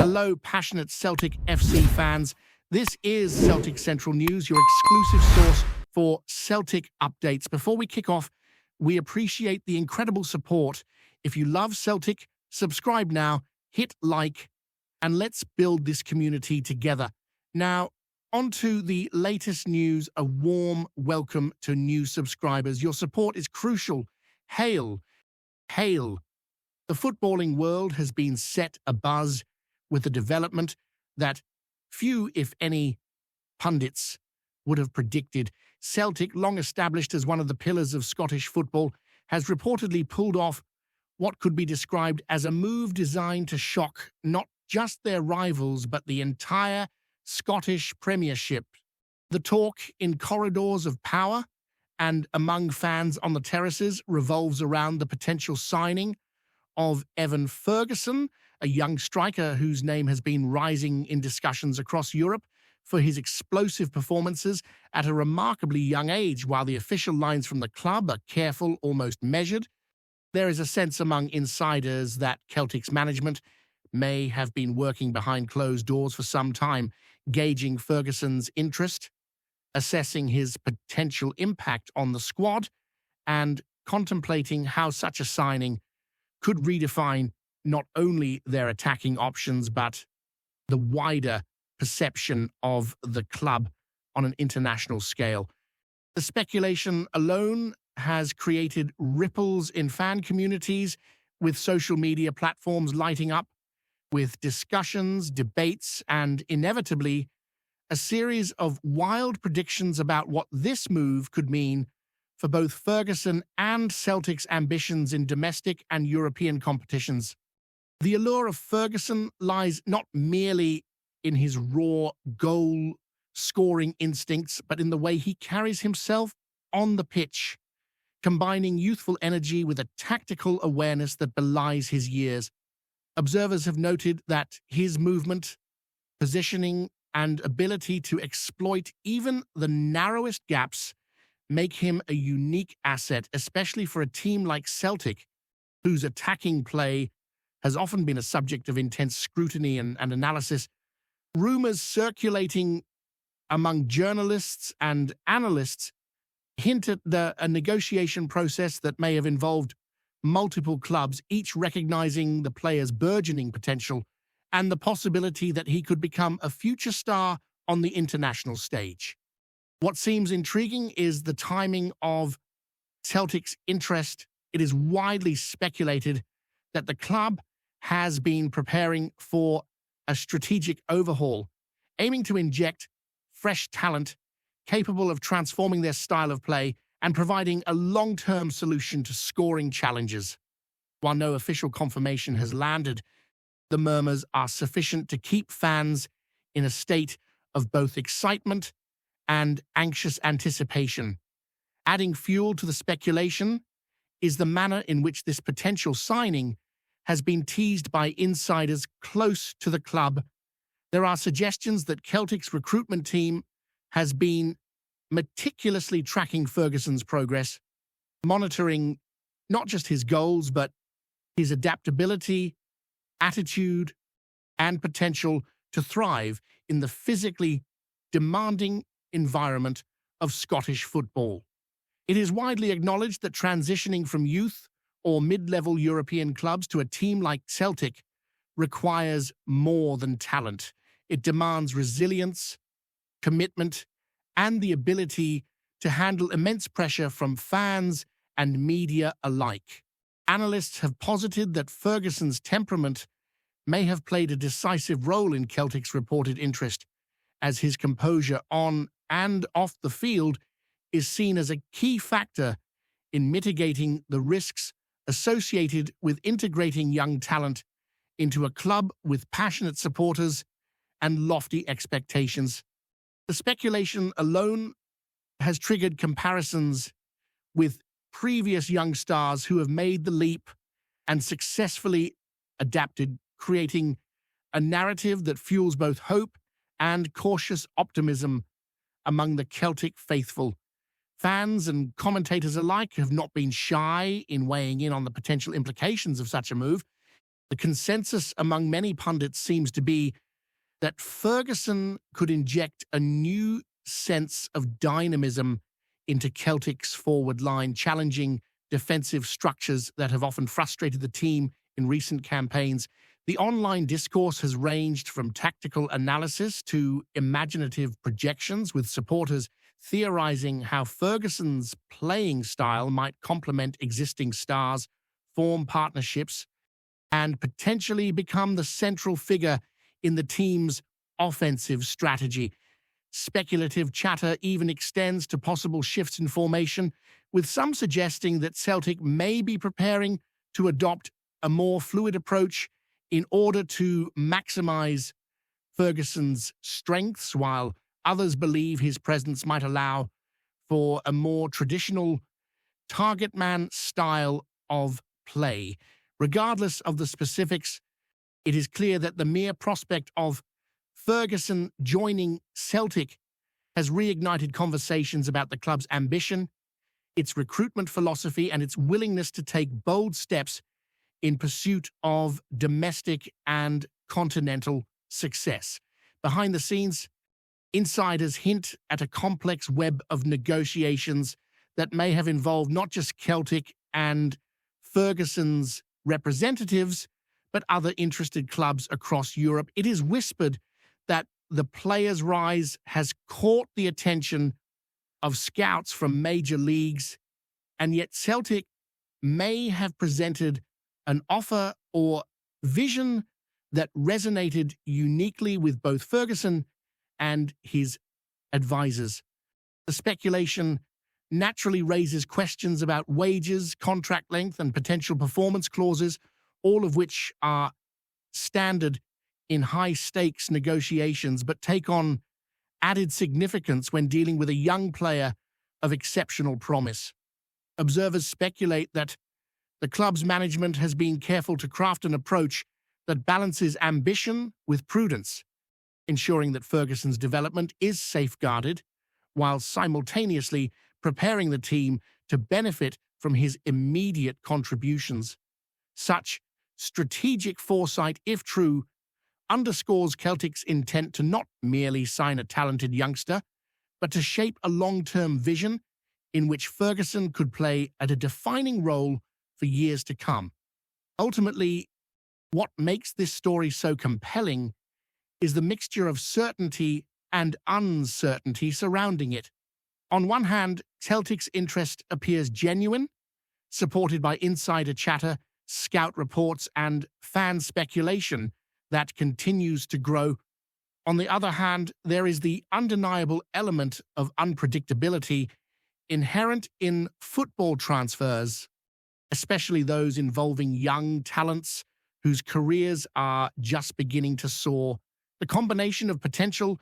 Hello, passionate Celtic FC fans. This is Celtic Central News, your exclusive source for Celtic updates. Before we kick off, we appreciate the incredible support. If you love Celtic, subscribe now, hit like, and let's build this community together. Now, on to the latest news. A warm welcome to new subscribers. Your support is crucial. Hail, hail. The footballing world has been set abuzz with a development that few, if any, pundits would have predicted. Celtic, long established as one of the pillars of Scottish football, has reportedly pulled off what could be described as a move designed to shock not just their rivals but the entire Scottish Premiership. The talk in corridors of power and among fans on the terraces revolves around the potential signing of Evan Ferguson, a young striker whose name has been rising in discussions across Europe for his explosive performances at a remarkably young age. While the official lines from the club are careful, almost measured, there is a sense among insiders that Celtic's management may have been working behind closed doors for some time, gauging Ferguson's interest, assessing his potential impact on the squad, and contemplating how such a signing could redefine not only their attacking options but the wider perception of the club on an international scale. The speculation alone has created ripples in fan communities, with social media platforms lighting up with discussions, debates, and inevitably a series of wild predictions about what this move could mean for both Ferguson and Celtic's ambitions in domestic and European competitions. The allure of Ferguson lies not merely in his raw goal-scoring instincts, but in the way he carries himself on the pitch, combining youthful energy with a tactical awareness that belies his years. Observers have noted that his movement, positioning, and ability to exploit even the narrowest gaps make him a unique asset, especially for a team like Celtic, whose attacking play has often been a subject of intense scrutiny and analysis. Rumors circulating among journalists and analysts hint at a negotiation process that may have involved multiple clubs, each recognizing the player's burgeoning potential and the possibility that he could become a future star on the international stage. What seems intriguing is the timing of Celtic's interest. It is widely speculated that the club has been preparing for a strategic overhaul, aiming to inject fresh talent capable of transforming their style of play and providing a long-term solution to scoring challenges. While no official confirmation has landed, the murmurs are sufficient to keep fans in a state of both excitement and anxious anticipation. Adding fuel to the speculation is the manner in which this potential signing has been teased by insiders close to the club. There are suggestions that Celtic's recruitment team has been meticulously tracking Ferguson's progress, monitoring not just his goals, but his adaptability, attitude, and potential to thrive in the physically demanding environment of Scottish football. It is widely acknowledged that transitioning from youth or mid-level European clubs to a team like Celtic requires more than talent. It demands resilience, commitment, and the ability to handle immense pressure from fans and media alike. Analysts have posited that Ferguson's temperament may have played a decisive role in Celtic's reported interest, as his composure on and off the field is seen as a key factor in mitigating the risks associated with integrating young talent into a club with passionate supporters and lofty expectations. The speculation alone has triggered comparisons with previous young stars who have made the leap and successfully adapted, creating a narrative that fuels both hope and cautious optimism among the Celtic faithful. Fans and commentators alike have not been shy in weighing in on the potential implications of such a move. The consensus among many pundits seems to be that Ferguson could inject a new sense of dynamism into Celtic's forward line, challenging defensive structures that have often frustrated the team in recent campaigns. The online discourse has ranged from tactical analysis to imaginative projections, with supporters theorizing how Ferguson's playing style might complement existing stars, form partnerships, and potentially become the central figure in the team's offensive strategy. Speculative chatter even extends to possible shifts in formation, with some suggesting that Celtic may be preparing to adopt a more fluid approach in order to maximize Ferguson's strengths, while others believe his presence might allow for a more traditional target man style of play. Regardless of the specifics, it is clear that the mere prospect of Ferguson joining Celtic has reignited conversations about the club's ambition, its recruitment philosophy, and its willingness to take bold steps in pursuit of domestic and continental success. Behind the scenes, insiders hint at a complex web of negotiations that may have involved not just Celtic and Ferguson's representatives, but other interested clubs across Europe. It is whispered that the player's rise has caught the attention of scouts from major leagues, and yet Celtic may have presented an offer or vision that resonated uniquely with both Ferguson and his advisors. The speculation naturally raises questions about wages, contract length, and potential performance clauses, all of which are standard in high-stakes negotiations, but take on added significance when dealing with a young player of exceptional promise. Observers speculate that the club's management has been careful to craft an approach that balances ambition with prudence, ensuring that Ferguson's development is safeguarded, while simultaneously preparing the team to benefit from his immediate contributions. Such strategic foresight, if true, underscores Celtic's intent to not merely sign a talented youngster, but to shape a long-term vision in which Ferguson could play a defining role for years to come. Ultimately, what makes this story so compelling is the mixture of certainty and uncertainty surrounding it. On one hand, Celtic's interest appears genuine, supported by insider chatter, scout reports, and fan speculation that continues to grow. On the other hand, there is the undeniable element of unpredictability inherent in football transfers, especially those involving young talents whose careers are just beginning to soar. The combination of potential,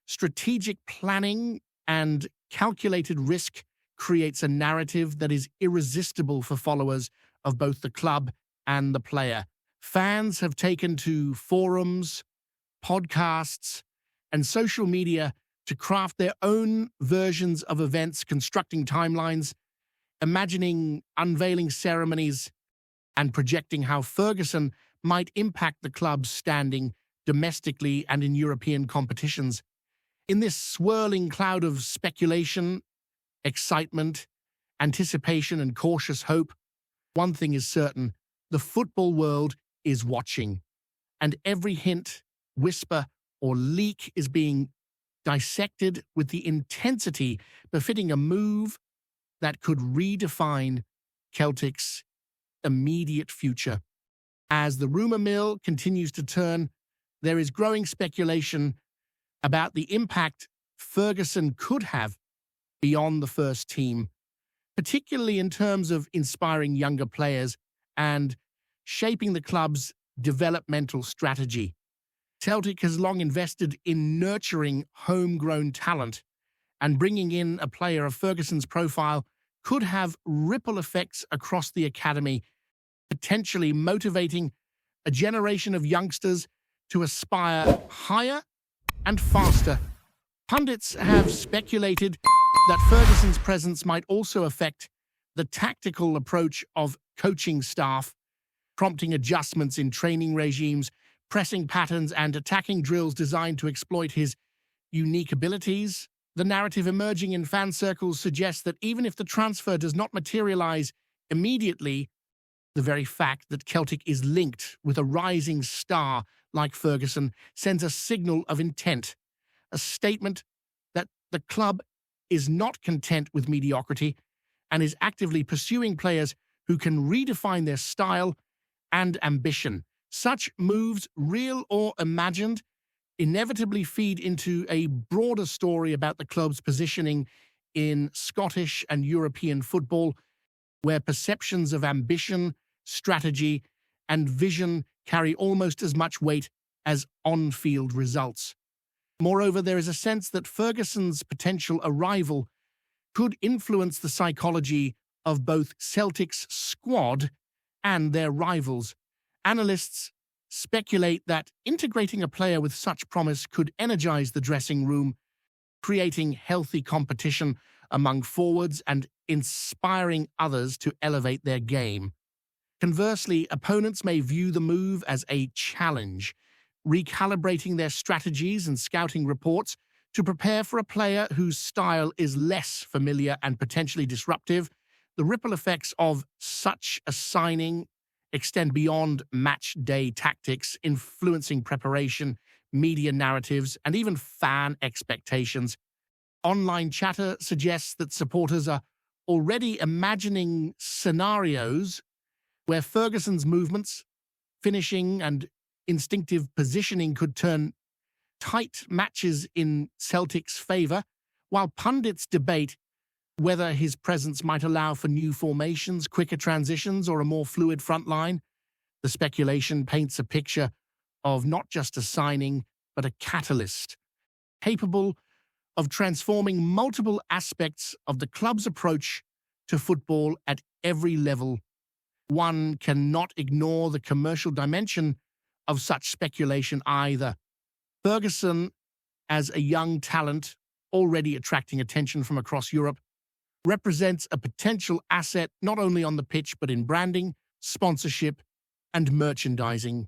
strategic planning, and calculated risk creates a narrative that is irresistible for followers of both the club and the player. Fans have taken to forums, podcasts, and social media to craft their own versions of events, constructing timelines, imagining unveiling ceremonies, and projecting how Ferguson might impact the club's standing domestically and in European competitions. In this swirling cloud of speculation, excitement, anticipation, and cautious hope, one thing is certain: the football world is watching, and every hint, whisper, or leak is being dissected with the intensity befitting a move that could redefine Celtic's immediate future. As the rumor mill continues to turn, there is growing speculation about the impact Ferguson could have beyond the first team, particularly in terms of inspiring younger players and shaping the club's developmental strategy. Celtic has long invested in nurturing homegrown talent, and bringing in a player of Ferguson's profile could have ripple effects across the academy, potentially motivating a generation of youngsters to aspire higher and faster. Pundits have speculated that Ferguson's presence might also affect the tactical approach of coaching staff, prompting adjustments in training regimes, pressing patterns, and attacking drills designed to exploit his unique abilities. The narrative emerging in fan circles suggests that even if the transfer does not materialize immediately, the very fact that Celtic is linked with a rising star like Ferguson sends a signal of intent, a statement that the club is not content with mediocrity and is actively pursuing players who can redefine their style and ambition. Such moves, real or imagined, inevitably feed into a broader story about the club's positioning in Scottish and European football, where perceptions of ambition, strategy, and vision carry almost as much weight as on-field results. Moreover, there is a sense that Ferguson's potential arrival could influence the psychology of both Celtic's squad and their rivals. Analysts speculate that integrating a player with such promise could energize the dressing room, creating healthy competition among forwards and inspiring others to elevate their game. Conversely, opponents may view the move as a challenge, recalibrating their strategies and scouting reports to prepare for a player whose style is less familiar and potentially disruptive. The ripple effects of such a signing extend beyond match day tactics, influencing preparation, media narratives, and even fan expectations. Online chatter suggests that supporters are already imagining scenarios where Ferguson's movements, finishing, and instinctive positioning could turn tight matches in Celtic's favour, while pundits debate whether his presence might allow for new formations, quicker transitions, or a more fluid front line. The speculation paints a picture of not just a signing, but a catalyst, capable of transforming multiple aspects of the club's approach to football at every level. One cannot ignore the commercial dimension of such speculation either. Ferguson, as a young talent already attracting attention from across Europe, represents a potential asset not only on the pitch but in branding, sponsorship, and merchandising.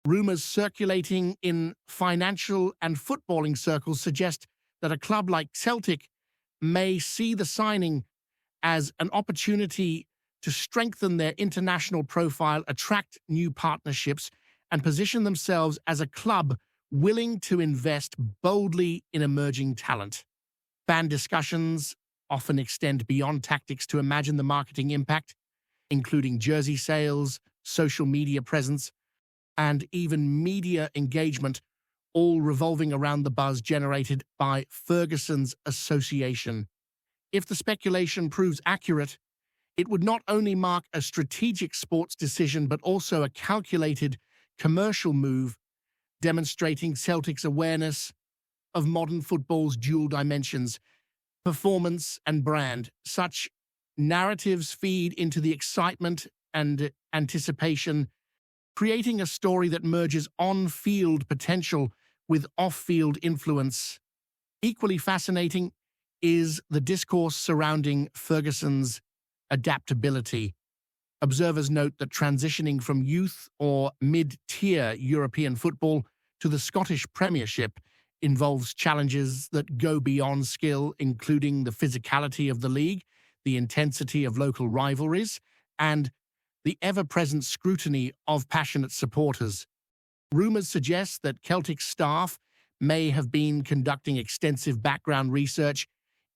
Rumors circulating in financial and footballing circles suggest that a club like Celtic may see the signing as an opportunity to strengthen their international profile, attract new partnerships, and position themselves as a club willing to invest boldly in emerging talent. Fan discussions often extend beyond tactics to imagine the marketing impact, including jersey sales, social media presence, and even media engagement, all revolving around the buzz generated by Ferguson's association. If the speculation proves accurate, it would not only mark a strategic sports decision but also a calculated commercial move, demonstrating Celtic's awareness of modern football's dual dimensions, performance and brand. Such narratives feed into the excitement and anticipation, creating a story that merges on-field potential with off-field influence. Equally fascinating is the discourse surrounding Ferguson's adaptability. Observers note that transitioning from youth or mid-tier European football to the Scottish Premiership involves challenges that go beyond skill, including the physicality of the league, the intensity of local rivalries, and the ever-present scrutiny of passionate supporters. Rumours suggest that Celtic staff may have been conducting extensive background research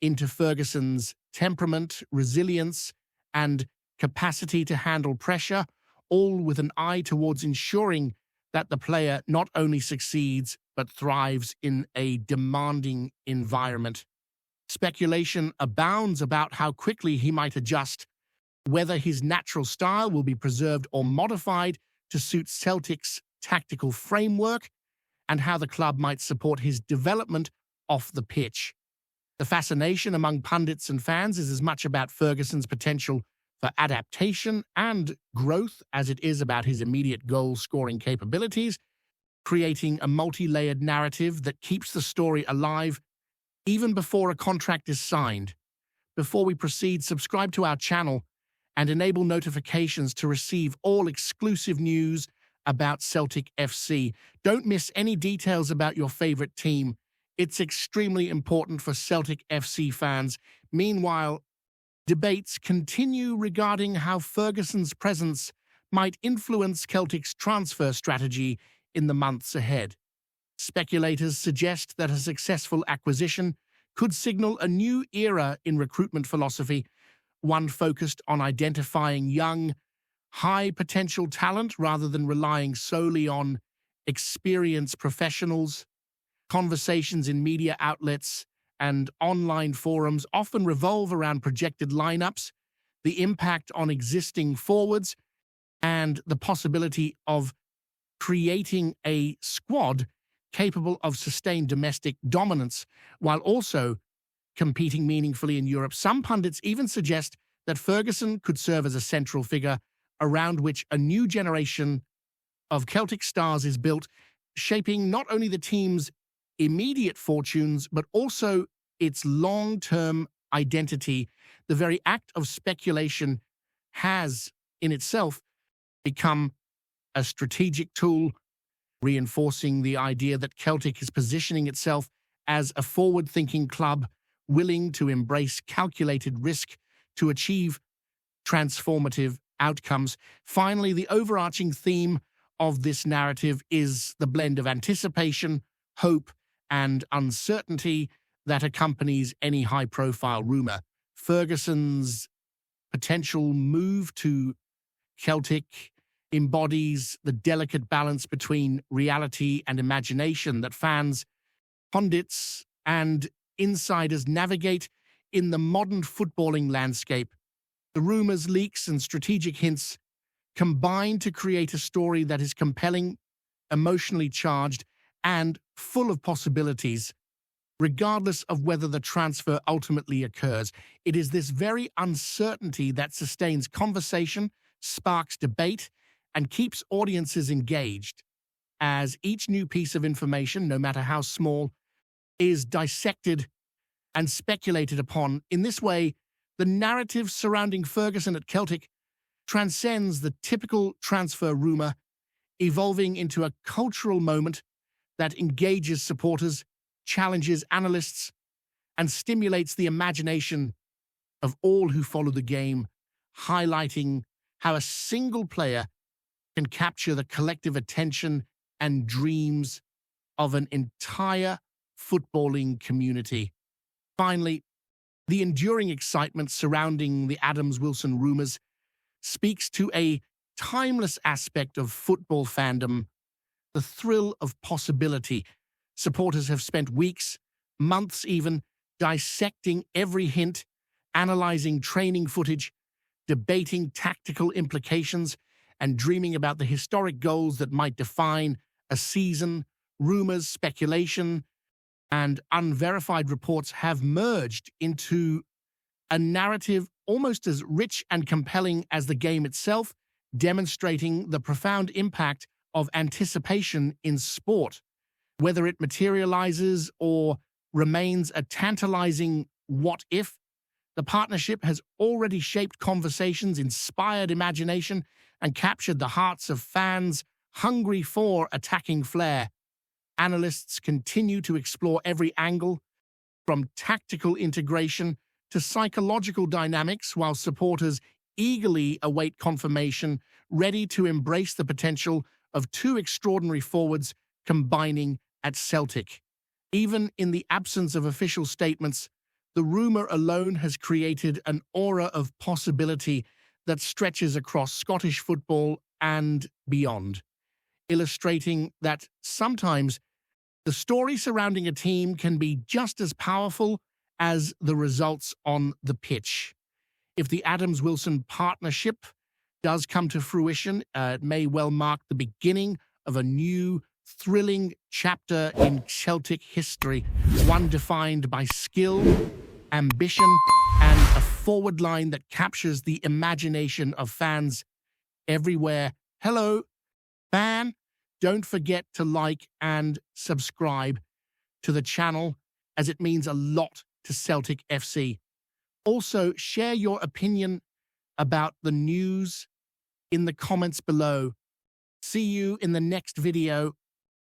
into Ferguson's temperament, resilience, and capacity to handle pressure, all with an eye towards ensuring that the player not only succeeds but thrives in a demanding environment. Speculation abounds about how quickly he might adjust, whether his natural style will be preserved or modified to suit Celtic's tactical framework, and how the club might support his development off the pitch. The fascination among pundits and fans is as much about Ferguson's potential for adaptation and growth as it is about his immediate goal-scoring capabilities, creating a multi-layered narrative that keeps the story alive even before a contract is signed. Before we proceed, subscribe to our channel and enable notifications to receive all exclusive news about Celtic FC. Don't miss any details about your favorite team. It's extremely important for Celtic FC fans. Meanwhile, debates continue regarding how Ferguson's presence might influence Celtic's transfer strategy in the months ahead. Speculators suggest that a successful acquisition could signal a new era in recruitment philosophy, one focused on identifying young, high-potential talent rather than relying solely on experienced professionals. Conversations in media outlets and online forums often revolve around projected lineups, the impact on existing forwards, and the possibility of creating a squad capable of sustained domestic dominance while also competing meaningfully in Europe. Some pundits even suggest that Ferguson could serve as a central figure around which a new generation of Celtic stars is built, shaping not only the team's immediate fortunes, but also its long-term identity. The very act of speculation has, in itself, become a strategic tool, reinforcing the idea that Celtic is positioning itself as a forward-thinking club willing to embrace calculated risk to achieve transformative outcomes. Finally, the overarching theme of this narrative is the blend of anticipation, hope, and uncertainty that accompanies any high-profile rumor. Ferguson's potential move to Celtic embodies the delicate balance between reality and imagination that fans, pundits, and insiders navigate in the modern footballing landscape. The rumors, leaks, and strategic hints combine to create a story that is compelling, emotionally charged, and full of possibilities. Regardless of whether the transfer ultimately occurs, it is this very uncertainty that sustains conversation, sparks debate, and keeps audiences engaged. As each new piece of information, no matter how small, is dissected and speculated upon. In this way, the narrative surrounding Ferguson at Celtic transcends the typical transfer rumor, evolving into a cultural moment that engages supporters, challenges analysts, and stimulates the imagination of all who follow the game, highlighting how a single player can capture the collective attention and dreams of an entire footballing community. Finally, the enduring excitement surrounding the Adams-Wilson rumors speaks to a timeless aspect of football fandom, the thrill of possibility. Supporters have spent weeks, months even, dissecting every hint, analyzing training footage, debating tactical implications, and dreaming about the historic goals that might define a season. Rumors, speculation, and unverified reports have merged into a narrative almost as rich and compelling as the game itself, demonstrating the profound impact of anticipation in sport. Whether it materializes or remains a tantalizing what-if, the partnership has already shaped conversations, inspired imagination, and captured the hearts of fans hungry for attacking flair. Analysts continue to explore every angle, from tactical integration to psychological dynamics, while supporters eagerly await confirmation, ready to embrace the potential of two extraordinary forwards combining at Celtic. Even in the absence of official statements, the rumor alone has created an aura of possibility that stretches across Scottish football and beyond, illustrating that sometimes the story surrounding a team can be just as powerful as the results on the pitch. If the Adams-Wilson partnership does come to fruition, it may well mark the beginning of a new, thrilling chapter in Celtic history, one defined by skill, ambition, and a forward line that captures the imagination of fans everywhere. Hello, fan. Don't forget to like and subscribe to the channel, as it means a lot to Celtic FC. Also, share your opinion about the news in the comments below. See you in the next video.